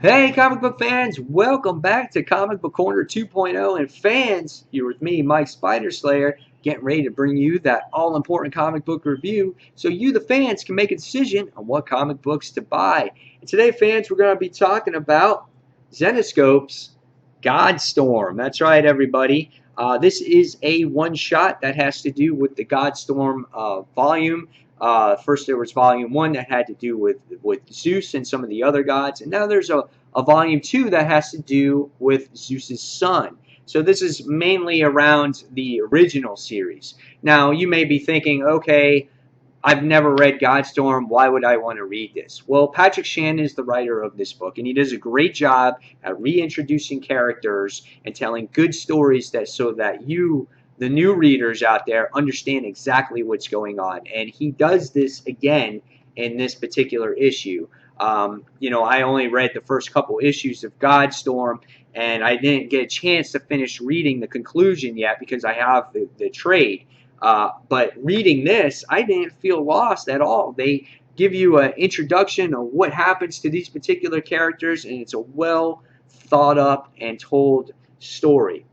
Hey, comic book fans, welcome back to Comic Book Corner 2.0. And fans, you're with me, Mike Spider Slayer, getting ready to bring you that all important comic book review so you, the fans, can make a decision on what comic books to buy. And today, fans, we're going to be talking about Zenescope's Godstorm. That's right, everybody. This is a one shot that has to do with the Godstorm volume. First, there was Volume 1 that had to do with Zeus and some of the other gods, and now there's a Volume 2 that has to do with Zeus's son. So this is mainly around the original series. Now, you may be thinking, okay, I've never read Godstorm. Why would I want to read this? Well, Patrick Shannon is the writer of this book, and he does a great job at reintroducing characters and telling good stories so that you, the new readers out there, understand exactly what's going on. And he does this again in this particular issue. I only read the first couple issues of Godstorm, and I didn't get a chance to finish reading the conclusion yet because I have the trade. But reading this, I didn't feel lost at all. They give you an introduction of what happens to these particular characters, and it's a well thought up and told story.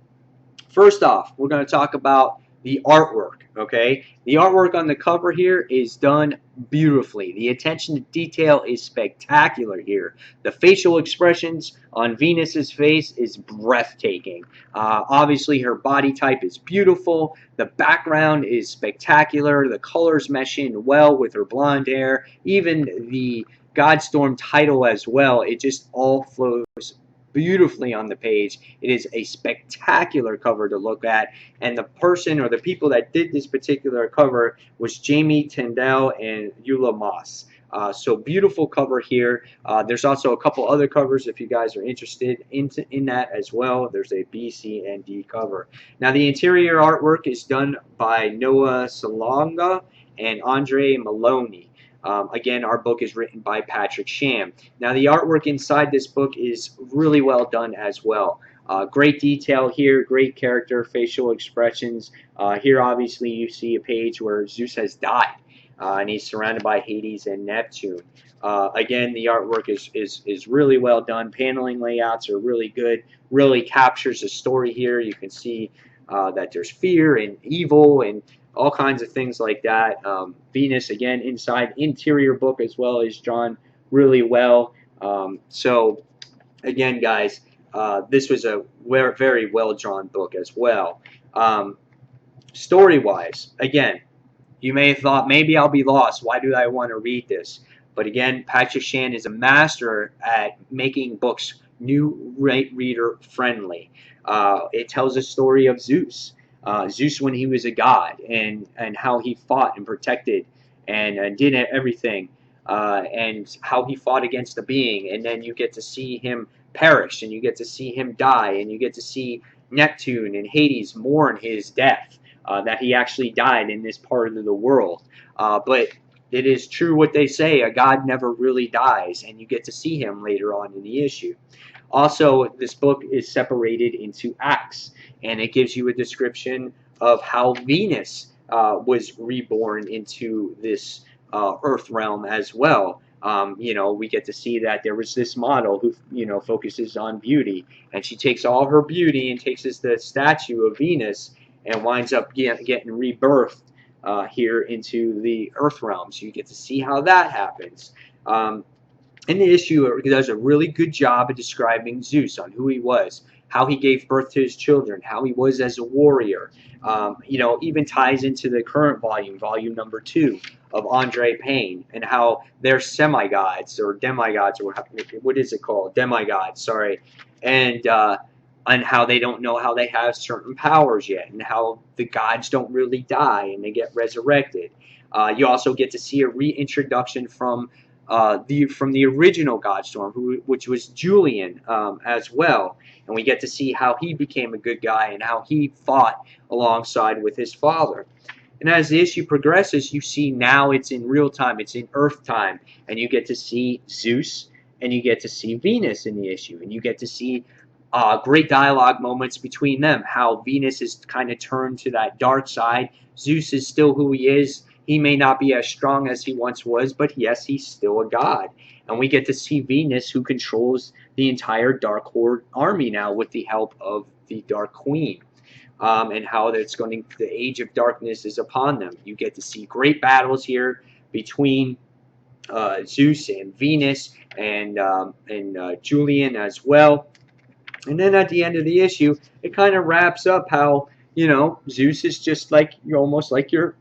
First off, we're going to talk about the artwork, okay? The artwork on the cover here is done beautifully. The attention to detail is spectacular here. The facial expressions on Venus's face is breathtaking. Obviously, her body type is beautiful. The background is spectacular. The colors mesh in well with her blonde hair. Even the Godstorm title as well. It just all flows beautifully on the page. It is a spectacular cover to look at, and the person or the people that did this particular cover was Jamie Tendell and Eula Moss. So beautiful cover here. There's also a couple other covers if you guys are interested in that as well. There's a B, C, and D cover. Now the interior artwork is done by Noah Salonga and Andre Maloney. Again, our book is written by Patrick Sham. Now, the artwork inside this book is really well done as well. Great detail here, great character, facial expressions. Here, obviously, you see a page where Zeus has died, and he's surrounded by Hades and Neptune. Again, the artwork is really well done. Paneling layouts are really good, really captures the story here. You can see that there's fear and evil and all kinds of things like that. Venus, again, inside interior book as well is drawn really well. So, again, guys, this was a very well drawn book as well. Story-wise, again, you may have thought, maybe I'll be lost. Why do I want to read this? But again, Patrick Shan is a master at making books new reader friendly. It tells a story of Zeus. Zeus when he was a god, and how he fought and protected and did everything, and how he fought against the being, and then you get to see him perish, and you get to see him die, and you get to see Neptune and Hades mourn his death, that he actually died in this part of the world. But it is true what they say, a god never really dies, and you get to see him later on in the issue. Also, this book is separated into acts, and it gives you a description of how Venus was reborn into this Earth realm as well. We get to see that there was this model who, focuses on beauty, and she takes all her beauty and takes the statue of Venus and winds up getting rebirthed here into the Earth realm. So you get to see how that happens. In the issue, it does a really good job of describing Zeus, on who he was, how he gave birth to his children, how he was as a warrior. Even ties into the current volume number 2 of Andre Payne, and how they're semi-gods or demigods, or what is it called? Demigods, sorry. And how they don't know how they have certain powers yet, and how the gods don't really die and they get resurrected. You also get to see a reintroduction from the original Godstorm, which was Julian as well, and we get to see how he became a good guy and how he fought alongside with his father. And as the issue progresses, you see now it's in real time, it's in Earth time, and you get to see Zeus and you get to see Venus in the issue, and you get to see great dialogue moments between them, how Venus is kind of turned to that dark side. Zeus is still who he is. He may not be as strong as he once was, but yes, he's still a god. And we get to see Venus, who controls the entire Dark Horde army now with the help of the Dark Queen. And how that's going to, the age of darkness is upon them. You get to see great battles here between Zeus and Venus and Julian as well. And then at the end of the issue, it kind of wraps up how, Zeus is just like, you're almost like your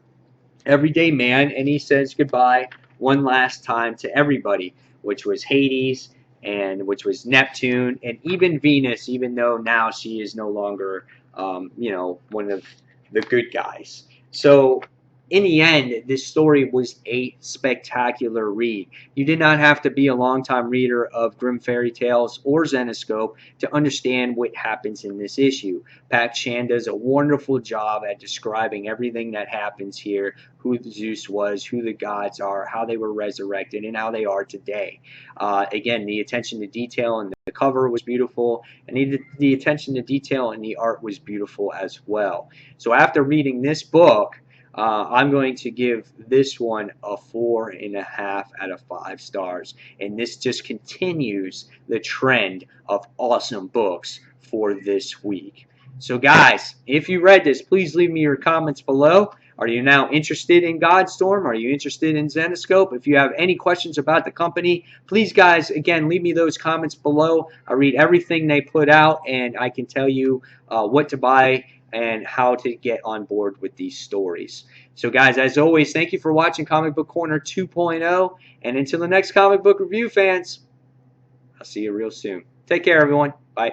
everyday man, and he says goodbye one last time to everybody, which was Hades, and which was Neptune, and even Venus, even though now she is no longer, one of the good guys. So in the end, this story was a spectacular read. You did not have to be a longtime reader of Grimm Fairy Tales or Zenescope to understand what happens in this issue. Pat Chan does a wonderful job at describing everything that happens here, who Zeus was, who the gods are, how they were resurrected, and how they are today. Again, the attention to detail in the cover was beautiful, and the attention to detail in the art was beautiful as well. So after reading this book, I'm going to give this one a 4.5 out of 5 stars. And this just continues the trend of awesome books for this week. So guys, if you read this, please leave me your comments below. Are you now interested in Godstorm? Are you interested in Zenescope? If you have any questions about the company, please, guys, again, leave me those comments below. I read everything they put out, and I can tell you what to buy and how to get on board with these stories. So, guys, as always, thank you for watching Comic Book Corner 2.0. And until the next comic book review, fans, I'll see you real soon. Take care, everyone. Bye.